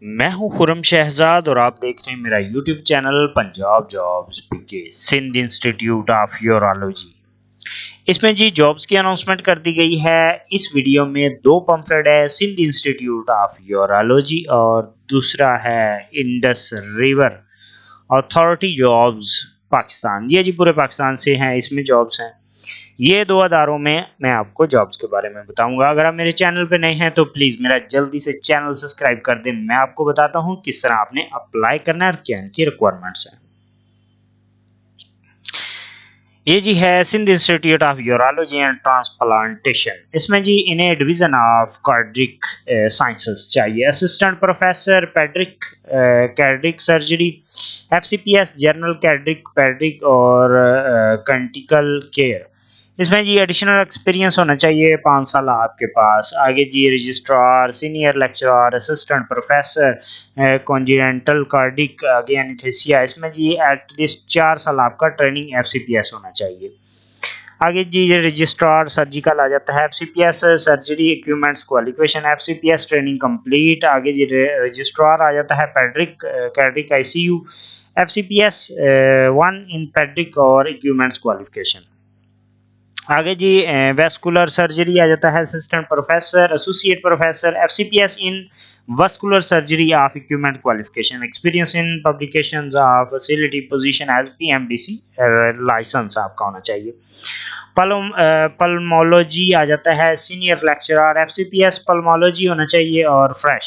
मैं हूं खुरम शहजाद और आप देख रहे हैं मेरा YouTube channel Punjab jobs PK Sindh institute of urology. इसमें जी जॉब्स की अनाउंसमेंट कर दी गई है। इस वीडियो में दो पंपलेट है, सिंध इंस्टीट्यूट ऑफ यूरोलॉजी और दूसरा है Indus river authority jobs Pakistan. ये जी पूरे पाकिस्तान से हैं, इसमें जॉब्स हैं। ये दो अदारों में मैं आपको जॉब्स के बारे में बताऊंगा। अगर आप मेरे चैनल पे नए हैं तो प्लीज़ मेरा जल्दी से चैनल सब्सक्राइब कर दें। मैं आपको बताता हूं किस तरह आपने अप्लाई करना है और क्या इनकी रिक्वायरमेंट्स हैं। ये जी है Sindh institute of urology and transplantation. इसमें जी इन्हें डिवीजन ऑफ कार्डिक साइंसेस चाहिए। Assistant professor paediatric cardiac surgery, FCPS general cardiac paediatric और कंटिकल केयर। इसमें जी एडिशनल एक्सपीरियंस होना चाहिए 5 साल आपके पास। आगे जी registrar, senior lecturer, assistant professor congenital cardiac आगे एनेस्थीसिया। इसमें जी एटलीस्ट 4 साल आपका ट्रेनिंग एफसीपीएस होना चाहिए। आगे जी रजिस्ट्रार सर्जिकल आ जाता है, FCPS surgery equipments qualification, FCPS training complete. आगे जी रजिस्ट्रार आ जाता है paediatric cardiac ICU, FCPS 1 in paediatric और इक्विपमेंट्स क्वालिफिकेशन। आगे जी वेस्कुलर सर्जरी आ जाता है, assistant professor associate professor FCPS in vascular surgery of equipment qualification, experience in publications of facility position as PMDC licence आपका होना चाहिए। पल्मोलॉजी आ जाता है, सीनियर लेक्चरर एफसीपीएस पल्मोलॉजी होना चाहिए और फ्रेश।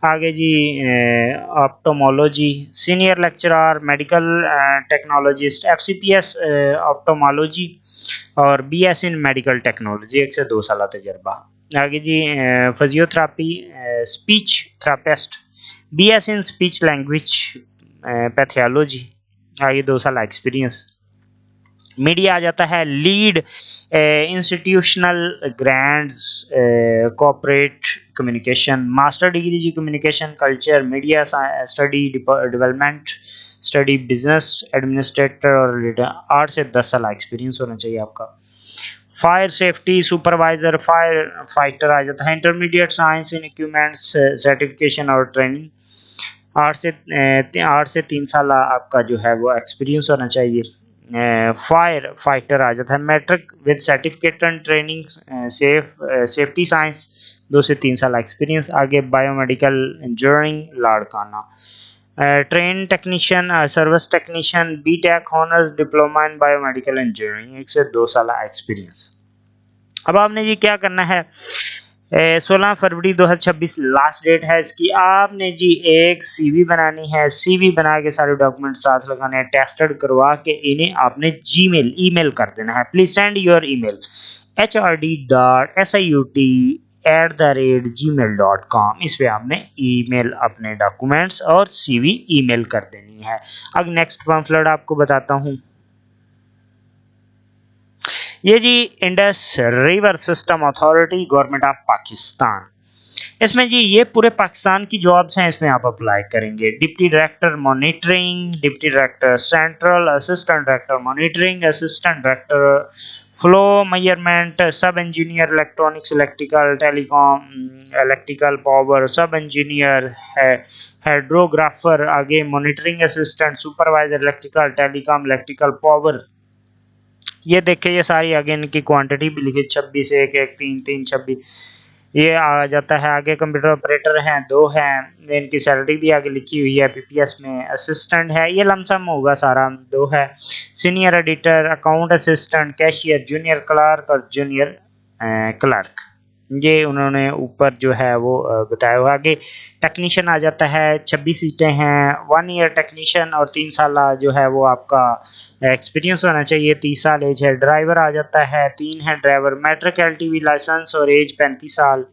आगे जी ophthalmology senior lecturer medical technologist FCPS ophthalmology और बीएस इन मेडिकल टेक्नोलॉजी, 1 से 2 साल तजर्बा। आगे जी physiotherapy speech therapist, BS in speech language pathology, आगे 2 साल एक्सपीरियंस। मीडिया आ जाता है, lead institutional grants corporate communication, master degree जी communication culture media study development study business administrator और 8 से 10 साल एक्सपीरियंस होना चाहिए आपका। Fire safety supervisor fire fighter आ जाता है, intermediate science in equipments certification और ट्रेनिंग, 8 से 3 साल आपका जो है वो एक्सपीरियंस होना चाहिए। फायर फाइटर आ जाता है, matric with certificate and training safety science, 2 से 3 साल एक्सपीरियंस। आगे biomedical engineering Larkana, train technician service technician BTech honours diploma in biomedical engineering, 1 से 2 साल एक्सपीरियंस। अब आपने जी क्या करना है, 16 फरवरी 2026 लास्ट डेट है इसकी। आपने जी एक सीवी बनानी है, सीवी बना के सारे डॉक्यूमेंट साथ लगाने हैं, टेस्टेड करवा के इन्हें आपने जीमेल ईमेल कर देना है। Please send your email hrd.siut@gmail.com। इस पे आपने ईमेल अपने डॉक्यूमेंट्स और सीवी ईमेल कर देनी है। अब नेक्स्ट पम्फलेट आपको बताता हूँ। ये जी Indus river system authority government of Pakistan. इसमें जी ये पूरे पाकिस्तान की जॉब्स हैं, इसमें आप अप्लाई करेंगे। Deputy director monitoring, deputy director central, assistant director monitoring, assistant director flow measurement, sub engineer electronics electrical telecom electrical power, sub engineer है हाइड्रोग्राफर। आगे monitoring assistant supervisor electrical telecom electrical power. ये देखिए ये सारी आगे इनकी quantity भी लिखी 26 1 1 3 3 26 ये आ जाता है। आगे कंप्यूटर ऑपरेटर हैं 2 हैं, इनकी सैलरी भी आगे लिखी हुई है। पीपीएस में असिस्टेंट है, ये लमसम होगा सारा 2 है। Senior editor, account assistant, cashier, junior clerk और जूनियर क्लर्क, ये उन्होंने ऊपर जो है वो बताया हुआ। आगे टेक्नीशियन आ जाता है, 26 सीटें हैं, 1 ईयर टेक्नीशियन और 3 साल जो है वो आपका एक्सपीरियंस होना चाहिए, 30 साल एज है। ड्राइवर आ जाता है, 3 है ड्राइवर, मैट्रिक एलटीवी लाइसेंस और एज 35 साल।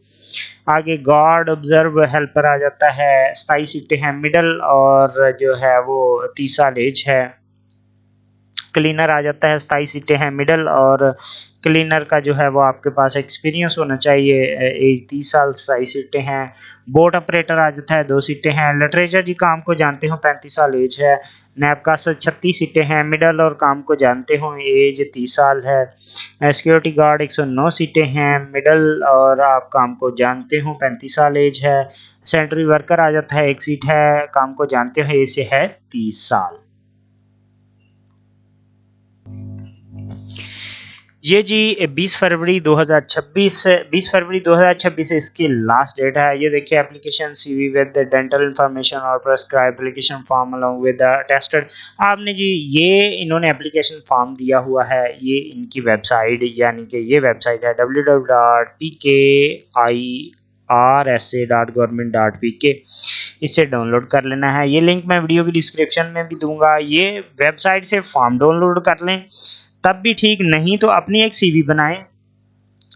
आगे गार्ड ऑब्जर्व हेल्पर आ जाता है, 27 सीटें हैं, मिडल और जो है वो 30 साल एज है। क्लीनर आ जाता है, 27 सीटें हैं। मिडल और क्लीनर का जो है वो आपके पास एक्सपीरियंस होना चाहिए, एज 30 साल, 27 सीटें हैं। बोट ऑपरेटर आ जाता है, 2 सीटें हैं। लिटरेचर जी काम को जानते हो, 35 साल एज है। नैपकास्टर 36 सीटें हैं। मिडल और काम को जानते हो, एज 30 साल है। सिक्योरिटी गार्ड 109 सीटें हैं। मिडल और आप काम को जानते हो, 35 साल एज है। सेंट्री वर्कर आ जाता है, 1 सीट है। काम को जानते हो, एज से है 30 साल। ये जी 20 फरवरी 2026 इसकी लास्ट डेट है। ये देखिए, application CV with dental information और prescribe application form along with tested. आपने जी ये इन्होंने एप्लीकेशन फॉर्म दिया हुआ है, ये इनकी वेबसाइट, यानी कि ये वेबसाइट है www.pkirsa.government.pk। इसे डाउनलोड कर लेना है। ये लिंक मैं वीडियो की डिस्क्रिप्शन में भी दूंगा। ये वेबसाइट से फॉर्म डाउनलोड कर लें तब भी ठीक, नहीं तो अपनी एक सीवी बनाएं।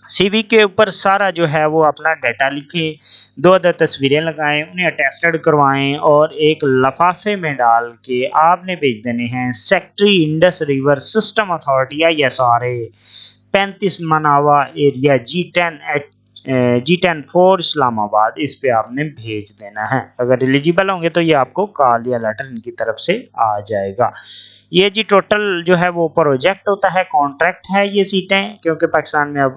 सीवी के ऊपर सारा जो है वो अपना डाटा लिखें, 2 अदद तस्वीरें लगाएं, उन्हें अटेस्टेड करवाएं और एक लफाफे में डाल के आपने भेज देने हैं secretary Indus river system authority ISRA 35 मनावा एरिया G10 4 इस्लामाबाद। इस पे आपने भेज देना है। अगर एलिजिबल होंगे तो ये आपको कॉल या लेटर इनकी तरफ से आ जाएगा। ये जी टोटल जो है वो प्रोजेक्ट होता है, कॉन्ट्रैक्ट है ये सीटें, क्योंकि पाकिस्तान में अब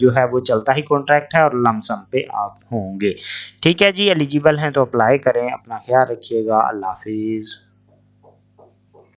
जो है वो चलता ही कॉन्ट्रैक्ट है और लमसम पे आप होंगे। ठीक है जी, एलिजिबल हैं तो अप्लाई करें। अपना ख्याल रखिएगा। अल्लाह हाफिज़।